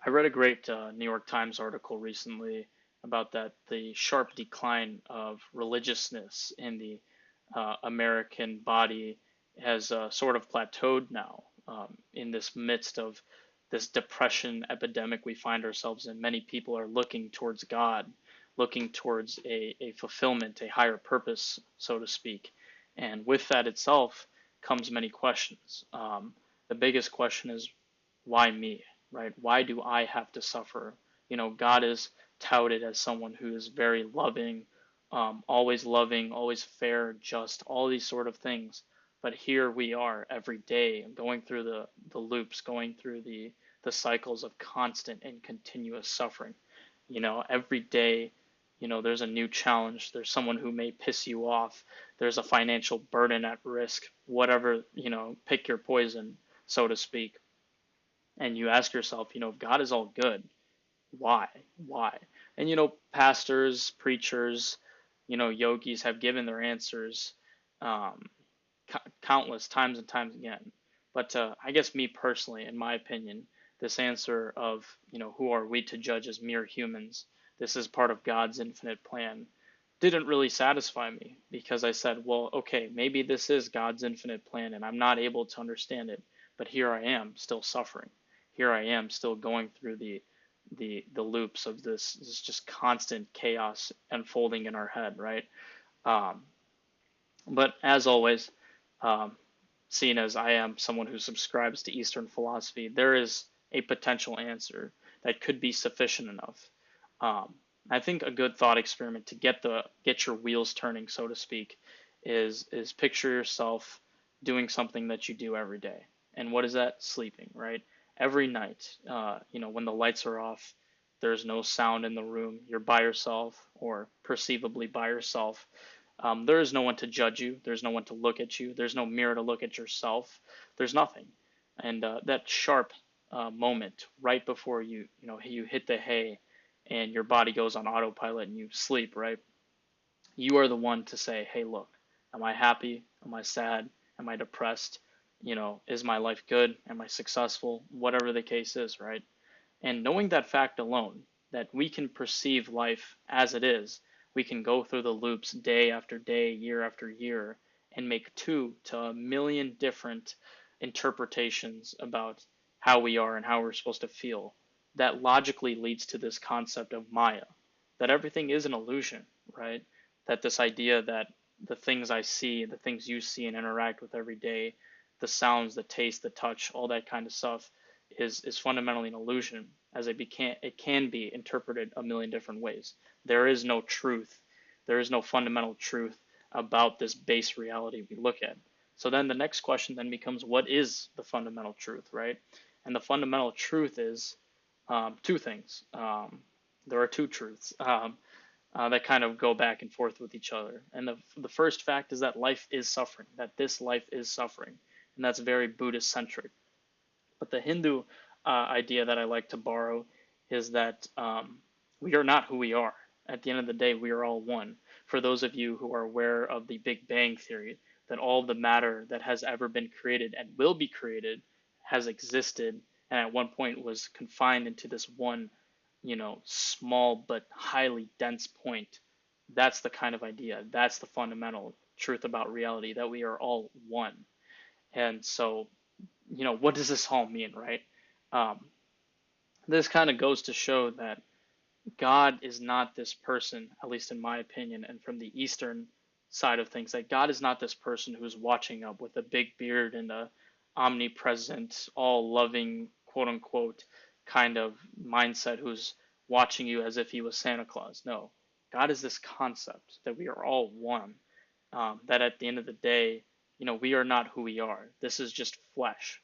I read a great New York Times article recently about that the sharp decline of religiousness in the American body has sort of plateaued now in this midst of this depression epidemic we find ourselves in. Many people are looking towards God, looking towards a fulfillment, a higher purpose, so to speak. And with that itself comes many questions. The biggest question is, why me, right? Why do I have to suffer? God is touted as someone who is very loving, always fair, just, all these sort of things. But here we are every day going through the loops, going through the cycles of constant and continuous suffering. Every day, there's a new challenge. There's someone who may piss you off. There's a financial burden at risk, whatever, pick your poison, so to speak. And you ask yourself, if God is all good, why? Why? And pastors, preachers, yogis have given their answers um, countless times and times again. But I guess me personally, in my opinion, this answer of, who are we to judge as mere humans? This is part of God's infinite plan, didn't really satisfy me because I said, well, okay, maybe this is God's infinite plan and I'm not able to understand it, but here I am still suffering. Here I am still going through the loops of this just constant chaos unfolding in our head, right? Um, but as always, um, seeing as I am someone who subscribes to Eastern philosophy, there is a potential answer that could be sufficient enough. Um, I think a good thought experiment to get your wheels turning, so to speak, is picture yourself doing something that you do every day. And what is that? Sleeping, right? Every night, when the lights are off, there's no sound in the room. You're by yourself, or perceivably by yourself. There is no one to judge you. There's no one to look at you. There's no mirror to look at yourself. There's nothing. And that sharp moment right before you hit the hay and your body goes on autopilot and you sleep, right? You are the one to say, hey, look, am I happy? Am I sad? Am I depressed? Is my life good? Am I successful? Whatever the case is, right? And knowing that fact alone, that we can perceive life as it is, we can go through the loops day after day, year after year, and make 2 to 1 million different interpretations about how we are and how we're supposed to feel. That logically leads to this concept of Maya, that everything is an illusion, right? That this idea that the things I see, the things you see and interact with every day, the sounds, the taste, the touch, all that kind of stuff is fundamentally an illusion, as it can be interpreted a million different ways. There is no truth. There is no fundamental truth about this base reality we look at. So then the next question then becomes, what is the fundamental truth, right? And the fundamental truth is two things. There are two truths that kind of go back and forth with each other. And the first fact is that life is suffering, that this life is suffering. And that's very Buddhist centric. But the Hindu idea that I like to borrow is that we are not who we are. At the end of the day, we are all one. For those of you who are aware of the Big Bang Theory, that all the matter that has ever been created and will be created has existed and at one point was confined into this one, small but highly dense point. That's the kind of idea. That's the fundamental truth about reality, that we are all one. And so what does this all mean, right? Um, this kind of goes to show that God is not this person, at least in my opinion, and from the Eastern side of things, that God is not this person who's watching up with a big beard and a omnipresent, all loving, quote unquote, kind of mindset who's watching you as if he was Santa Claus. No, God is this concept that we are all one, that at the end of the day, we are not who we are. This is just flesh.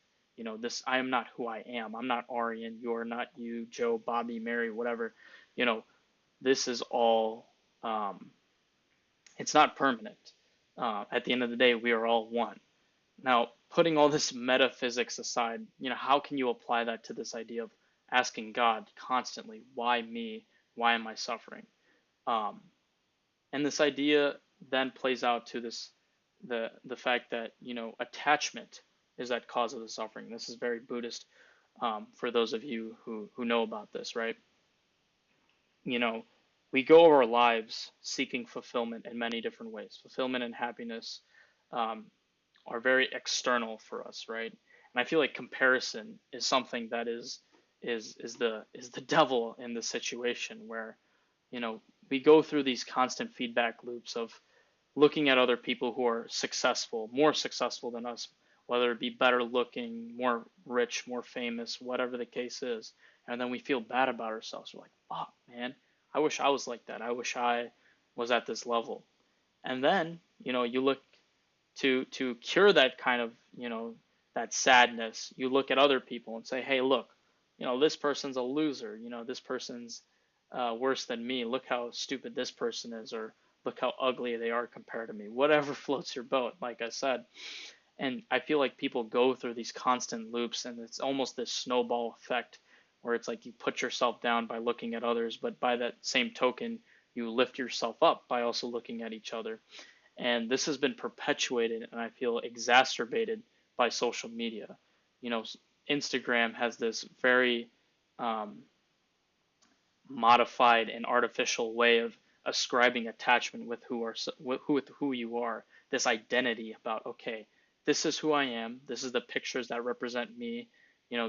I am not who I am. I'm not Aryan. You are not you, Joe, Bobby, Mary, whatever. You know, this is all, um, it's not permanent. At the end of the day, we are all one. Now, putting all this metaphysics aside, how can you apply that to this idea of asking God constantly, why me? Why am I suffering? Um, and this idea then plays out to the fact that attachment is that cause of the suffering. This is very Buddhist. For those of you who know about this, right? You know, we go our lives seeking fulfillment in many different ways. Fulfillment and happiness um, are very external for us, right? And I feel like comparison is something that is the devil in the situation where, we go through these constant feedback loops of looking at other people who are successful, more successful than us, whether it be better looking, more rich, more famous, whatever the case is. And then we feel bad about ourselves. We're like, fuck, man, I wish I was like that. I wish I was at this level. And then, you look to cure that kind of, that sadness. You look at other people and say, hey, look, this person's a loser. This person's worse than me. Look how stupid this person is, or look how ugly they are compared to me. Whatever floats your boat, like I said. And I feel like people go through these constant loops, and it's almost this snowball effect where it's like you put yourself down by looking at others, but by that same token, you lift yourself up by also looking at each other. And this has been perpetuated and I feel exacerbated by social media. You know, Instagram has this very um, modified and artificial way of ascribing attachment with who you are. This identity about, okay, this is who I am. This is the pictures that represent me.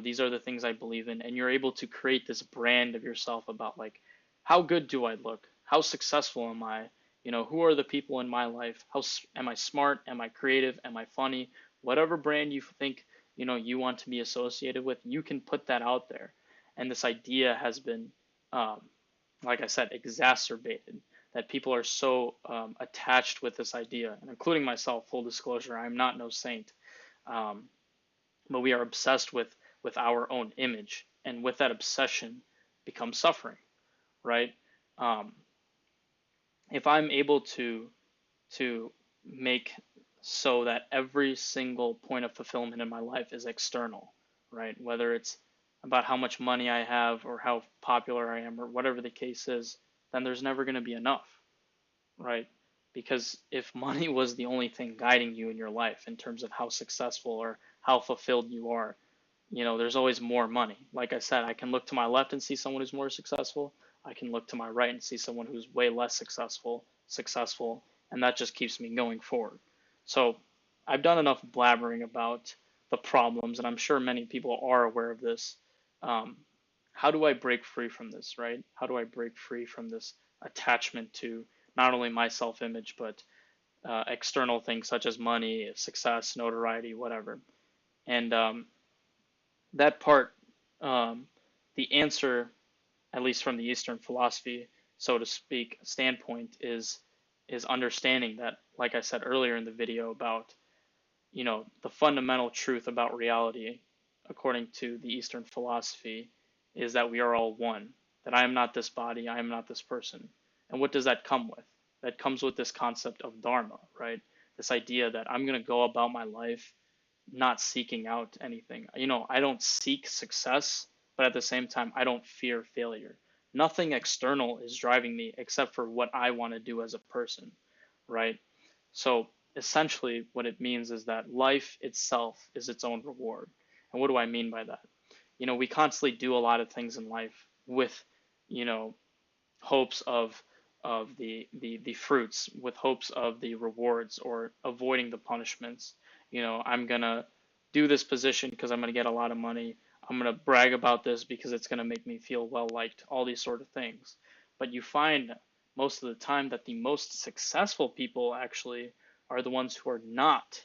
These are the things I believe in, and you're able to create this brand of yourself about, like, how good do I look? How successful am I? Who are the people in my life? How am I smart? Am I creative? Am I funny? Whatever brand you think you want to be associated with, you can put that out there. And this idea has been, um, like I said, exacerbated. That people are so attached with this idea, and including myself. Full disclosure, I'm not no saint, um, but we are obsessed with our own image, and with that obsession becomes suffering, right? Um, if I'm able to make so that every single point of fulfillment in my life is external, right? Whether it's about how much money I have or how popular I am or whatever the case is, then there's never going to be enough, right? Because if money was the only thing guiding you in your life in terms of how successful or how fulfilled you are, there's always more money. Like I said, I can look to my left and see someone who's more successful. I can look to my right and see someone who's way less successful, and that just keeps me going forward. So I've done enough blabbering about the problems, and I'm sure many people are aware of this. Um, how do I break free from this, right? How do I break free from this attachment to not only my self image, but external things such as money, success, notoriety, whatever? And that part, um, the answer, at least from the Eastern philosophy, so to speak, standpoint, is understanding that, like I said earlier in the video about, the fundamental truth about reality, according to the Eastern philosophy, is that we are all one. That I am not this body, I am not this person. And what does that come with? That comes with this concept of dharma, right? This idea that I'm going to go about my life not seeking out anything. I don't seek success, but at the same time, I don't fear failure. Nothing external is driving me except for what I want to do as a person, right? So essentially, what it means is that life itself is its own reward. And what do I mean by that? We constantly do a lot of things in life with, you know, hopes of the fruits, with hopes of the rewards, or avoiding the punishments. I'm gonna do this position because I'm gonna get a lot of money. I'm gonna brag about this because it's gonna make me feel well liked. All these sort of things. But you find most of the time that the most successful people actually are the ones who are not,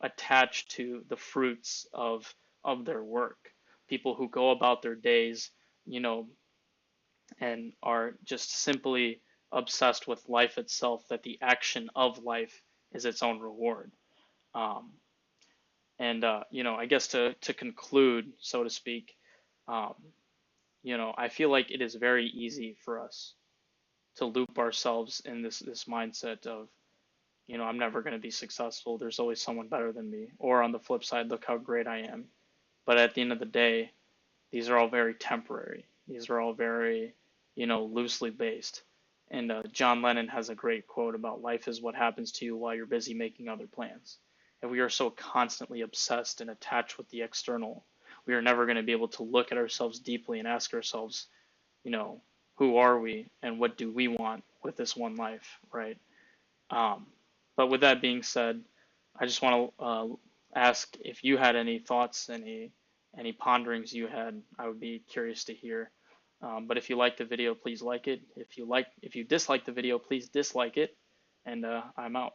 attached to the fruits of their work. People who go about their days, you know, and are just simply obsessed with life itself, that the action of life is its own reward. Um, and I guess to conclude, so to speak, um, I feel like it is very easy for us to loop ourselves in this mindset of, I'm never going to be successful. There's always someone better than me. Or on the flip side, look how great I am. But at the end of the day, these are all very temporary. These are all very, loosely based. And John Lennon has a great quote about life is what happens to you while you're busy making other plans. And we are so constantly obsessed and attached with the external, we are never going to be able to look at ourselves deeply and ask ourselves, you know, who are we and what do we want with this one life, right? Um, but with that being said, I just want to ask if you had any thoughts, any ponderings you had. I would be curious to hear. But if you like the video, please like it. If you dislike the video, please dislike it. And I'm out.